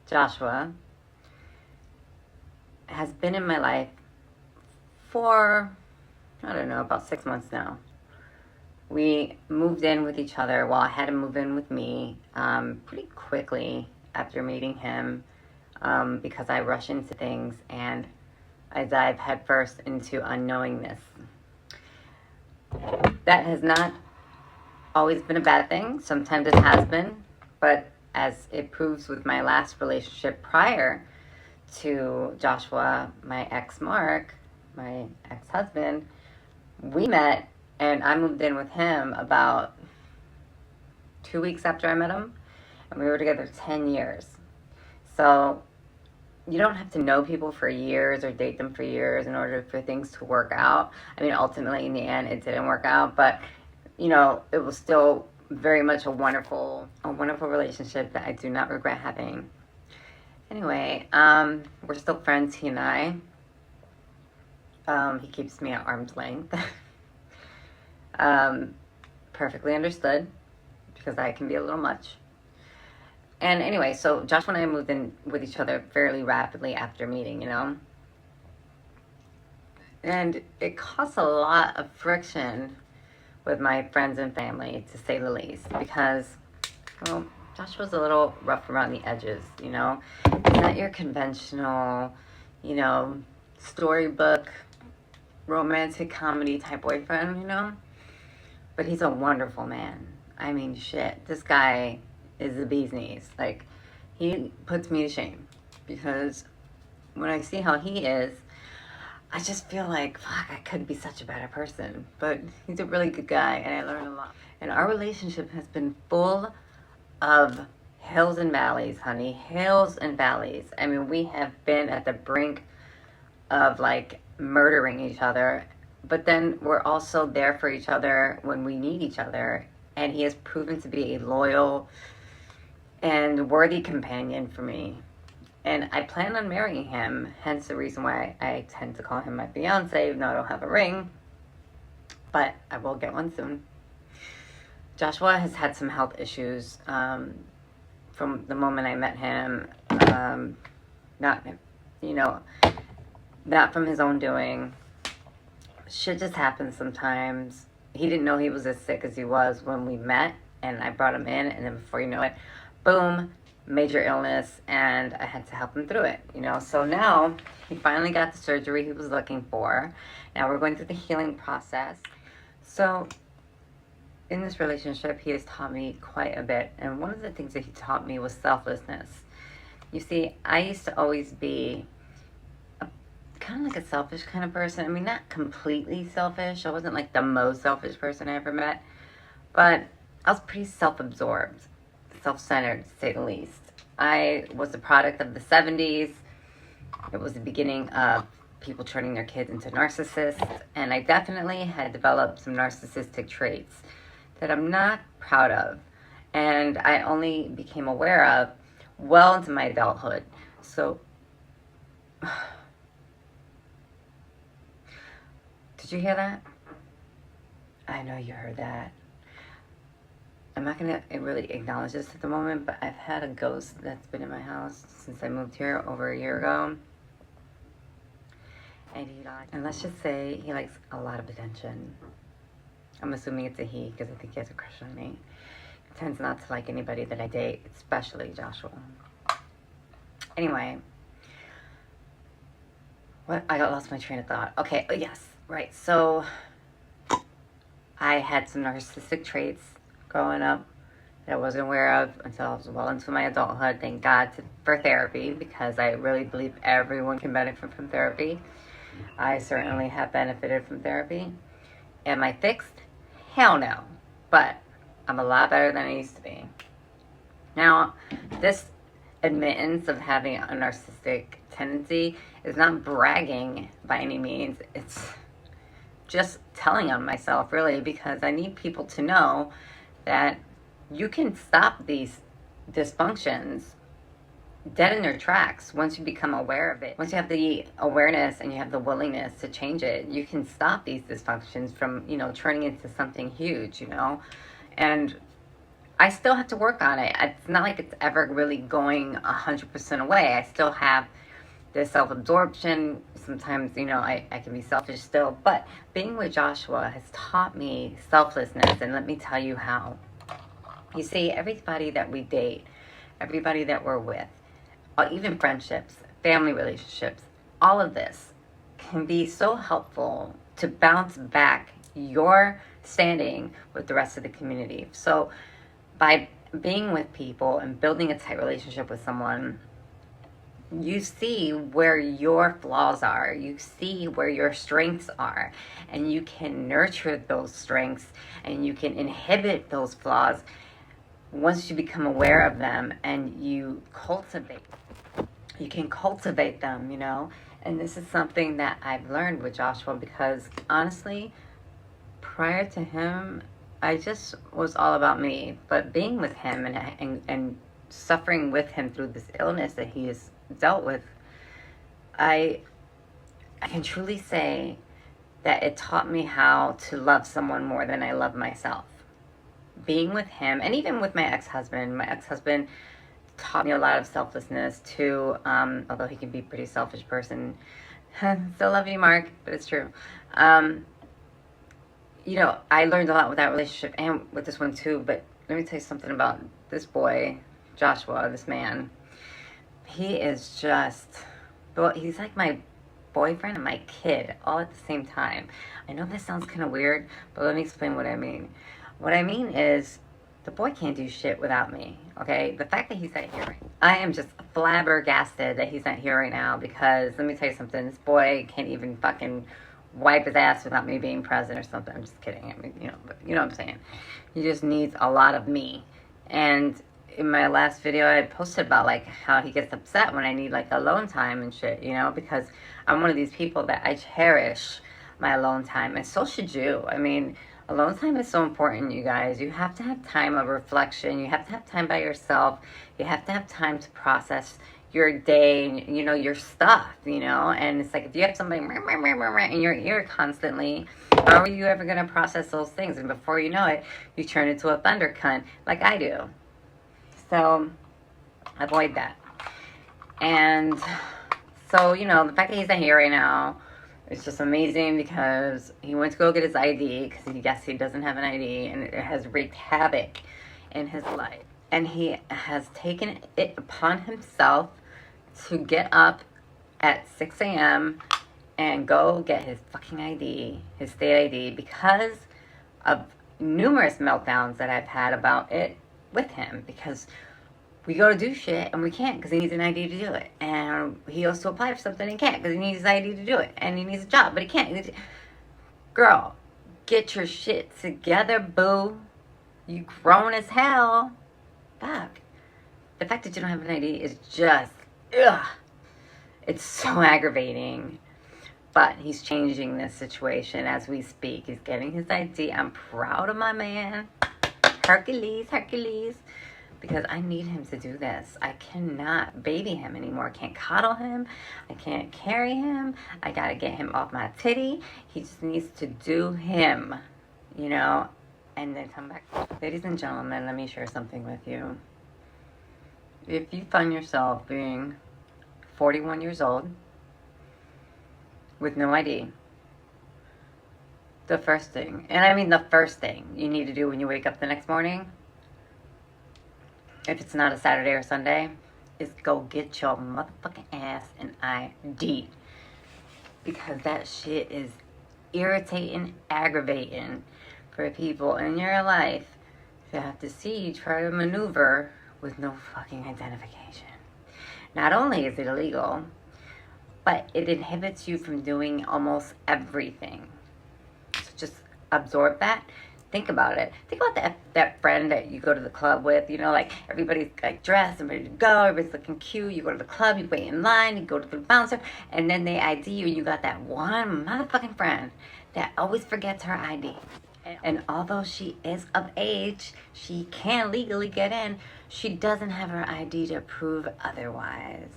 Joshua, has been in my life for, I don't know, about 6 months now. We moved in with each other. Well, I had him move in with me pretty quickly after meeting him because I rush into things and I dive headfirst into unknowingness. That has not always been a bad thing. Sometimes it has been, but as it proves with my last relationship prior to Joshua, my ex Mark, my ex-husband, we met and I moved in with him about 2 weeks after I met him, and we were together 10 years. So you don't have to know people for years or date them for years in order for things to work out. I mean, ultimately, in the end, it didn't work out, but, you know, it was still very much a wonderful relationship that I do not regret having. Anyway, we're still friends, he and I. He keeps me at arm's length. Perfectly understood, because I can be a little much. And anyway, so Joshua and I moved in with each other fairly rapidly after meeting, you know. And it caused a lot of friction with my friends and family, to say the least, because, well, Joshua's a little rough around the edges, you know. He's not your conventional, you know, storybook, romantic comedy type boyfriend, you know. But he's a wonderful man. I mean, shit, this guy is the bee's knees. Like, he puts me to shame, because when I see how he is, I just feel like, fuck, I could be such a better person. But he's a really good guy, and I learned a lot. And our relationship has been full of hills and valleys, honey. Hills and valleys. I mean, we have been at the brink of, like, murdering each other. But then we're also there for each other when we need each other. And he has proven to be a loyal and worthy companion for me. And I plan on marrying him, hence the reason why I tend to call him my fiance, even though I don't have a ring. But I will get one soon. Joshua has had some health issues from the moment I met him. Not, you know, not from his own doing. Shit just happens sometimes. He didn't know he was as sick as he was when we met, and I brought him in, and then before you know it, boom, major illness, and I had to help him through it, you know. So now he finally got the surgery he was looking for. Now we're going through the healing process. So in this relationship, he has taught me quite a bit, and one of the things that he taught me was selflessness. You see, I used to always be kind of like a selfish kind of person. I mean, not completely selfish. I wasn't like the most selfish person I ever met, but I was pretty self-absorbed, self-centered, to say the least. I was a product of the 70s. It was the beginning of people turning their kids into narcissists, and I definitely had developed some narcissistic traits that I'm not proud of, and I only became aware of well into my adulthood. So did you hear that? I know you heard that. I'm not going to really acknowledge this at the moment, but I've had a ghost that's been in my house since I moved here over a year ago. And let's just say he likes a lot of attention. I'm assuming it's a he, because I think he has a crush on me. He tends not to like anybody that I date, especially Joshua. Anyway, I lost my train of thought. Okay, oh yes, right. So I had some narcissistic traits growing up that I wasn't aware of until I was well into my adulthood. Thank God for therapy, because I really believe everyone can benefit from therapy. I certainly have benefited from therapy. Am I fixed? Hell no. But I'm a lot better than I used to be. Now, this admittance of having a narcissistic tendency is not bragging by any means. It's just telling on myself, really, because I need people to know that you can stop these dysfunctions dead in their tracks once you become aware of it. Once you have the awareness and you have the willingness to change it, you can stop these dysfunctions from, you know, turning into something huge, you know. And I still have to work on it. It's not like it's ever really going 100% away. I still have this self-absorption. Sometimes, I can be selfish still. But being with Joshua has taught me selflessness. And let me tell you how. You see, everybody that we date, everybody that we're with, even friendships, family relationships, all of this can be so helpful to bounce back your standing with the rest of the community. So by being with people and building a tight relationship with someone, you see where your flaws are, you see where your strengths are, and you can nurture those strengths and you can inhibit those flaws once you become aware of them, and you can cultivate them, And this is something that I've learned with Joshua, because honestly, prior to him, I just was all about me. But being with him and suffering with him through this illness that he has dealt with, I can truly say that it taught me how to love someone more than I love myself. Being with him, and even with my ex-husband taught me a lot of selflessness too, although he can be a pretty selfish person. Still love you, Mark, but it's true. I learned a lot with that relationship and with this one too, but let me tell you something about this boy, Joshua, this man. He is he's like my boyfriend and my kid all at the same time. I know this sounds kind of weird, but let me explain what I mean. What I mean is, the boy can't do shit without me, okay? The fact that he's not here, I am just flabbergasted that he's not here right now, because let me tell you something, this boy can't even fucking wipe his ass without me being present or something. I'm just kidding. I mean, but you know what I'm saying. He just needs a lot of me. And in my last video, I posted about like how he gets upset when I need like alone time and shit, because I'm one of these people that I cherish my alone time, and so should you. I mean, alone time is so important, you guys. You have to have time of reflection. You have to have time by yourself. You have to have time to process your day, your stuff, And it's like, if you have somebody in your ear constantly, how are you ever going to process those things? And before you know it, you turn into a thunder cunt like I do. So avoid that. And so, the fact that he's not here right now, it's just amazing, because he went to go get his ID because he guessed he doesn't have an ID, and it has wreaked havoc in his life. And he has taken it upon himself to get up at 6 a.m. and go get his fucking ID, his state ID, because of numerous meltdowns that I've had about it with him, because we go to do shit and we can't because he needs an ID to do it. And he goes to apply for something and he can't because he needs his ID to do it. And he needs a job, but he can't. Girl, get your shit together, boo. You grown as hell. Fuck. The fact that you don't have an ID is just, ugh. It's so aggravating. But he's changing this situation as we speak. He's getting his ID. I'm proud of my man. Hercules. Because I need him to do this. I cannot baby him anymore. I can't cuddle him. I can't carry him. I gotta get him off my titty. He just needs to do him, and then come back. Ladies and gentlemen, let me share something with you. If you find yourself being 41 years old with no ID, the first thing you need to do when you wake up the next morning, if it's not a Saturday or Sunday, is go get your motherfucking ass an ID. Because that shit is irritating, aggravating for people in your life to have to see you try to maneuver with no fucking identification. Not only is it illegal, but it inhibits you from doing almost everything. So just absorb that. Think about it. Think about that friend that you go to the club with, like everybody's like dressed and ready to go, everybody's looking cute, you go to the club, you wait in line, you go to the bouncer, and then they ID you, and you got that one motherfucking friend that always forgets her ID. And although she is of age, she can legally get in, she doesn't have her ID to prove otherwise.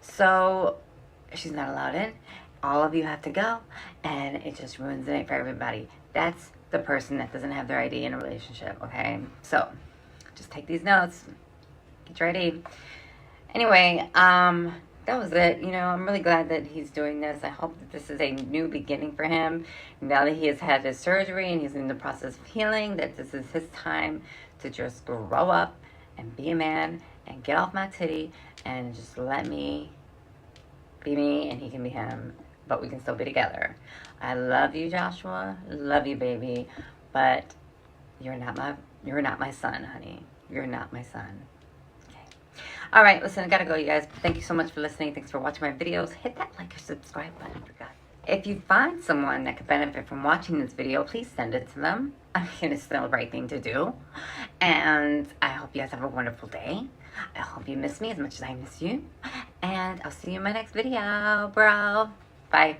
So she's not allowed in. All of you have to go, and it just ruins it for everybody. That's the person that doesn't have their ID in a relationship, okay? So, just take these notes. Get your ID. Anyway, that was it. You know, I'm really glad that he's doing this. I hope that this is a new beginning for him. Now that he has had his surgery and he's in the process of healing, that this is his time to just grow up and be a man and get off my titty and just let me be me and he can be him, but we can still be together. I love you, Joshua. Love you, baby. But you're not my son, honey. You're not my son. All right, listen, I gotta go, you guys. Thank you so much for listening. Thanks for watching my videos. Hit that like or subscribe button, for God's sake. If you find someone that could benefit from watching this video, please send it to them. I mean, it's still the right thing to do. And I hope you guys have a wonderful day. I hope you miss me as much as I miss you. And I'll see you in my next video, bro. Bye.